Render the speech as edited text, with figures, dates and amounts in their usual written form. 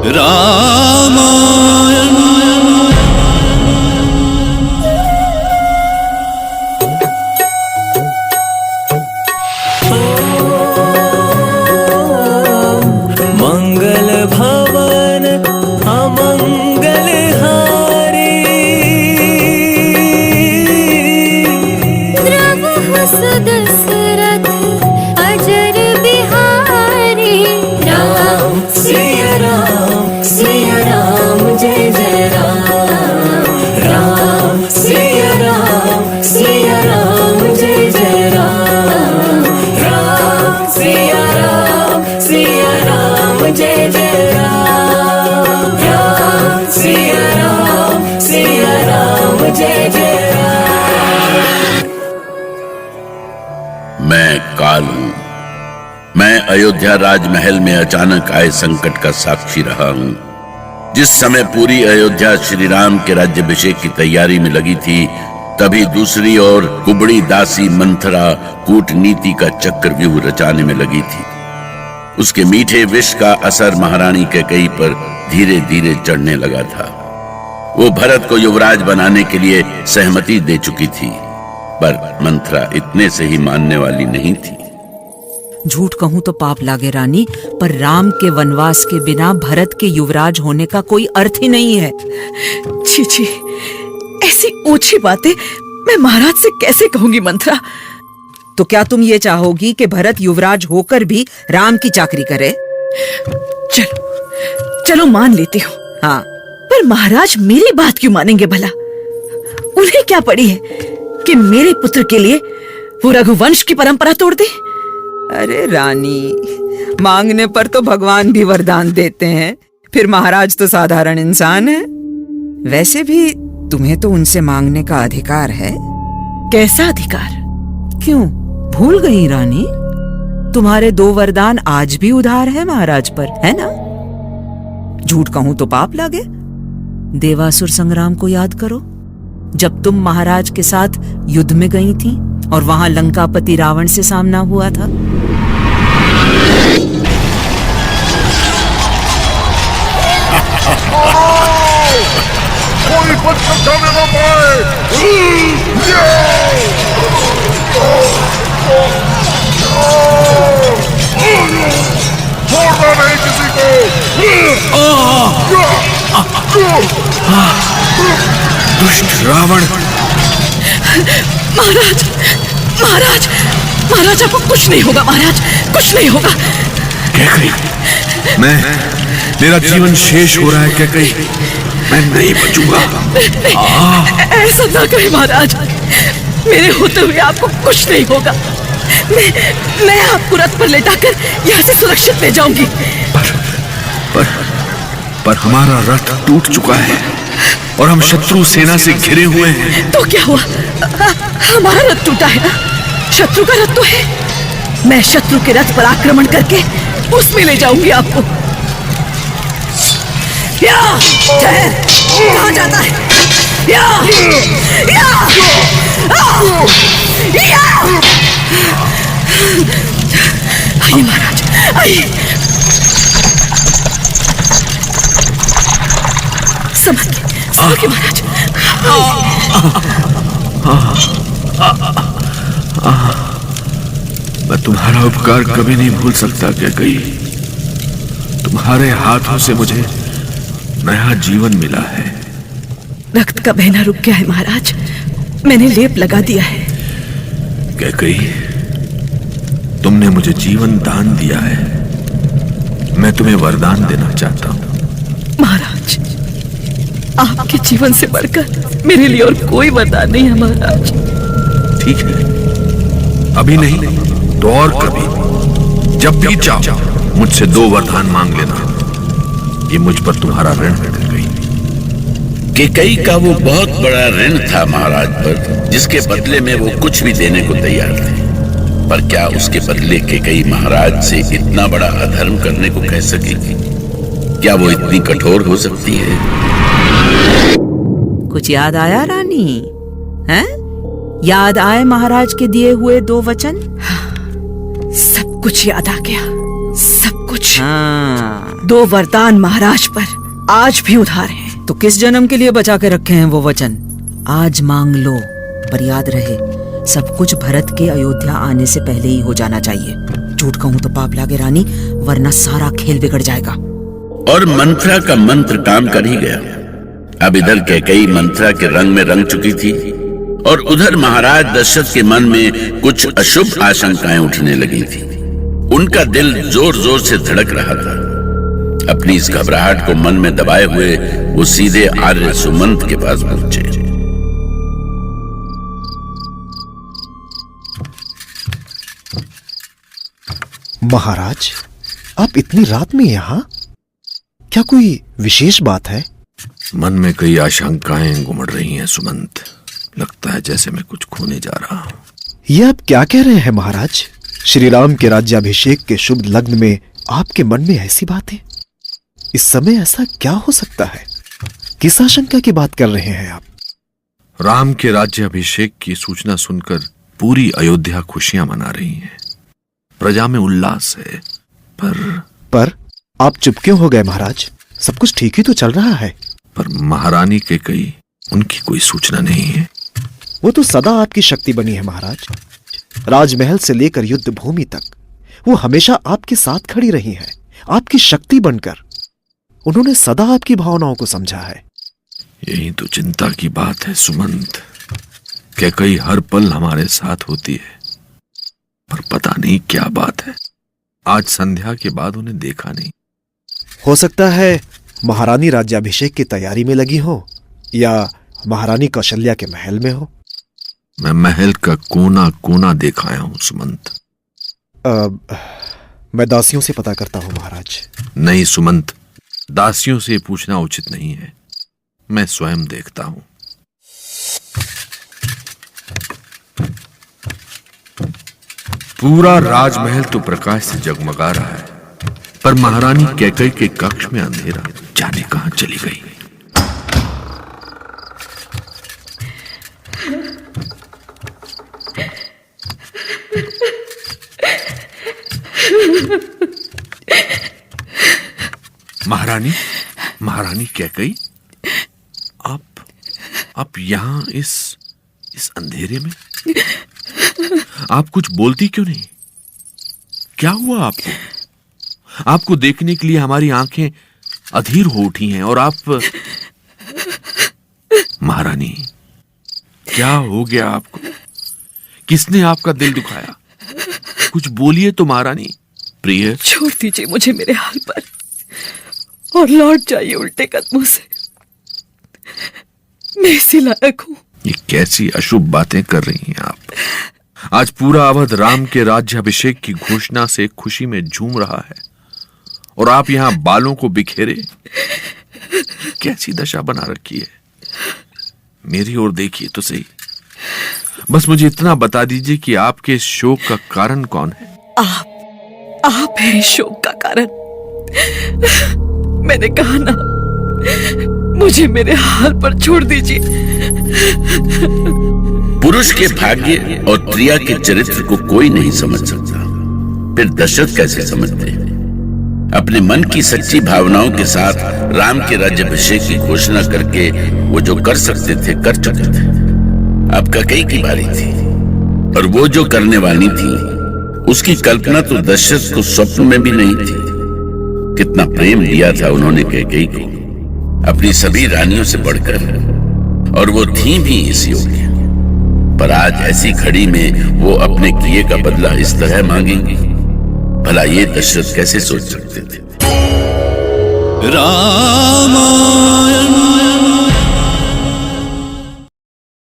रामायण। मंगल भवन अमंगल हारी, द्रवहु सुदशरथ अजर बिहारी। राम सिया राम जय जय राम। राम सिया राम जय जय राम। राम सिया राम जय जय राम। राम सिया राम जय जय राम। मैं काल हूं। मैं अयोध्या राजमहल में अचानक आए संकट का साक्षी रहा हूं। जिस समय पूरी अयोध्या श्री राम के राज्याभिषेक की तैयारी में लगी थी, तभी दूसरी ओर कुबड़ी दासी मंथरा कूटनीति का चक्रव्यूह रचाने में लगी थी। उसके मीठे विष का असर महारानी कैकेयी पर धीरे धीरे चढ़ने लगा था। वो भरत को युवराज बनाने के लिए सहमति दे चुकी थी, पर मंथरा इतने से ही मानने वाली नहीं थी। झूठ कहूं तो पाप लागे रानी, पर राम के वनवास के बिना भरत के युवराज होने का कोई अर्थ ही नहीं है। छी छी, ऐसी ऊंची बातें मैं महाराज से कैसे कहूंगी मंथरा। तो क्या तुम ये चाहोगी कि भरत युवराज होकर भी राम की चाकरी करे? चलो चलो मान लेती हूँ, हाँ, पर महाराज मेरी बात क्यों मानेंगे भला? उन्हें क्या पड़ी है कि मेरे पुत्र के लिए वो रघुवंश की परंपरा तोड़ दे? अरे रानी, मांगने पर तो भगवान भी वरदान देते हैं, फिर महाराज तो साधारण इंसान है। वैसे भी तुम्हें तो उनसे मांगने का अधिकार है। कैसा अधिकार? क्यों भूल गई रानी? तुम्हारे 2 वरदान आज भी उधार है महाराज पर, है ना? झूठ कहूं तो पाप लागे। देवासुर संग्राम को याद करो, जब तुम महाराज के साथ युद्ध में गई थी और वहां लंकापति रावण से सामना हुआ था। कोई बच जाने ना पाए। छोड़ना नहीं किसी को। दुष्ट रावण। महाराज महाराज महाराज, आपको कुछ नहीं होगा महाराज, कुछ नहीं होगा। कैकेयी, मेरा जीवन शेष हो रहा है कैकेयी, मैं नहीं बचूंगा। ऐसा ना करें महाराज, मेरे होते हुए आपको कुछ नहीं होगा। मैं आपको रथ पर लेटाकर यहाँ से सुरक्षित ले जाऊंगी। पर हमारा रथ टूट चुका है और हम शत्रु सेना से घिरे हुए हैं। तो क्या हुआ? हमारा रथ टूटा है ना, शत्रु का रथ तो है। मैं शत्रु के रथ पर आक्रमण करके उसमें ले जाऊंगी आपको। कहाँ जाता है? आइए महाराज, आइए। संभल महाराज। मैं तुम्हारा उपकार कभी नहीं भूल सकता कैकेयी। तुम्हारे हाथों से मुझे नया जीवन मिला है। रक्त का बहना रुक गया है महाराज, मैंने लेप लगा दिया है। कैकेयी, तुमने मुझे जीवन दान दिया है, मैं तुम्हें वरदान देना चाहता हूँ। महाराज, आपके जीवन से बढ़कर मेरे लिए और कोई वरदान नहीं है महाराज। ठीक है, अभी नहीं तो और कभी, जब भी चाहो मुझसे 2 वरदान मांग लेना। ये मुझ पर तुम्हारा ऋण है कैकेयी। कैकेयी का वो बहुत बड़ा ऋण था महाराज पर, जिसके बदले में वो कुछ भी देने को तैयार थे। पर क्या उसके बदले कैकेयी महाराज से इतना बड़ा अधर्म करने को कह सकेगी? क्या वो इतनी कठोर हो सकती है? कुछ याद आया रानी? हैं? याद आए महाराज के दिए हुए 2 वचन? सब कुछ याद आ गया, सब कुछ। हाँ, दो वरदान महाराज पर आज भी उधार हैं। तो किस जन्म के लिए बचा के रखे हैं वो वचन? आज मांग लो, पर याद रहे सब कुछ भरत के अयोध्या आने से पहले ही हो जाना चाहिए। झूठ कहूं तो पाप लागे रानी, वरना सारा खेल बिगड़ जाएगा। और मंत्रा का मंत्र काम कर ही गया। अब इधर कैकेयी मंत्रा के रंग में रंग चुकी थी और उधर महाराज दशरथ के मन में कुछ अशुभ आशंकाएं उठने लगी थी। उनका दिल जोर जोर से धड़क रहा था। अपनी इस घबराहट को मन में दबाए हुए वो सीधे आर्य सुमंत के पास पहुंचे। महाराज, आप इतनी रात में यहाँ? क्या कोई विशेष बात है? मन में कई आशंकाएं घुमड़ रही हैं सुमंत। लगता है जैसे मैं कुछ खोने जा रहा हूं। ये आप क्या कह रहे हैं महाराज? श्री राम के राज्याभिषेक के शुभ लग्न में आपके मन में ऐसी बातें? इस समय ऐसा क्या हो सकता है? किस आशंका की बात कर रहे हैं आप? राम के राज्याभिषेक की सूचना सुनकर पूरी अयोध्या खुशियां मना रही है। प्रजा में उल्लास है। पर आप चुप क्यों हो गए महाराज? सब कुछ ठीक ही तो चल रहा है। पर महारानी कैकेयी, उनकी कोई सूचना नहीं है। वो तो सदा आपकी शक्ति बनी है महाराज। राजमहल से लेकर युद्ध भूमि तक वो हमेशा आपके साथ खड़ी रही हैं, आपकी शक्ति बनकर। उन्होंने सदा आपकी भावनाओं को समझा है। यही तो चिंता की बात है सुमंत। कैकेयी हर पल हमारे साथ होती है, पर पता नहीं क्या बात है। आज संध्या के बाद उन्हें देखा नहीं। हो सकता है महारानी राज्याभिषेक की तैयारी में लगी हो, या महारानी कौशल्या के महल में हो। मैं महल का कोना कोना देखाया हूं सुमंत। मैं दासियों से पता करता हूं महाराज। नहीं सुमंत, दासियों से पूछना उचित नहीं है। मैं स्वयं देखता हूं। पूरा राजमहल तो प्रकाश से जगमगा रहा है, पर महारानी कैकेयी के कक्ष में अंधेरा। जाने कहां चली गई। महारानी कैकेयी, आप यहां इस अंधेरे में? आप कुछ बोलती क्यों नहीं? क्या हुआ आपको? आपको देखने के लिए हमारी आंखें अधीर हो उठी हैं और आप... महारानी, क्या हो गया आपको? किसने आपका दिल दुखाया? कुछ बोलिए तो महारानी। प्रिय, छोड़ दीजिए मुझे मेरे हाल पर और लौट जाइए उल्टे कदमों से। मैं इसी लायक हूं। ये कैसी अशुभ बातें कर रही हैं आप? आज पूरा अवध राम के राज्याभिषेक की घोषणा से खुशी में झूम रहा है और आप यहां बालों को बिखेरे। कैसी दशा बना रखी है। मेरी ओर देखिए तो सही। बस मुझे इतना बता दीजिए कि आपके इस शोक का कारण कौन है? आप हैं शोक का कारण। मैंने कहा ना, मुझे मेरे हाल पर छोड़ दीजिए। पुरुष के भाग्य और क्रिया के चरित्र को कोई नहीं समझ सकता, फिर दशरथ कैसे समझते हैं? अपने मन की सच्ची भावनाओं के साथ राम के राज्याभिषेक की घोषणा करके वो जो कर सकते थे कर चुके थे। अब कैकेयी की बारी थी और वो जो करने वाली थी उसकी कल्पना तो दशरथ को स्वप्न में भी नहीं थी। कितना प्रेम दिया था उन्होंने कैकेयी को, अपनी सभी रानियों से बढ़कर, और वो थी भी इस योग्य। पर आज ऐसी घड़ी में वो अपने किए का बदला इस तरह मांगेंगी? भला ये दशरथ कैसे सोच सकते थे? राम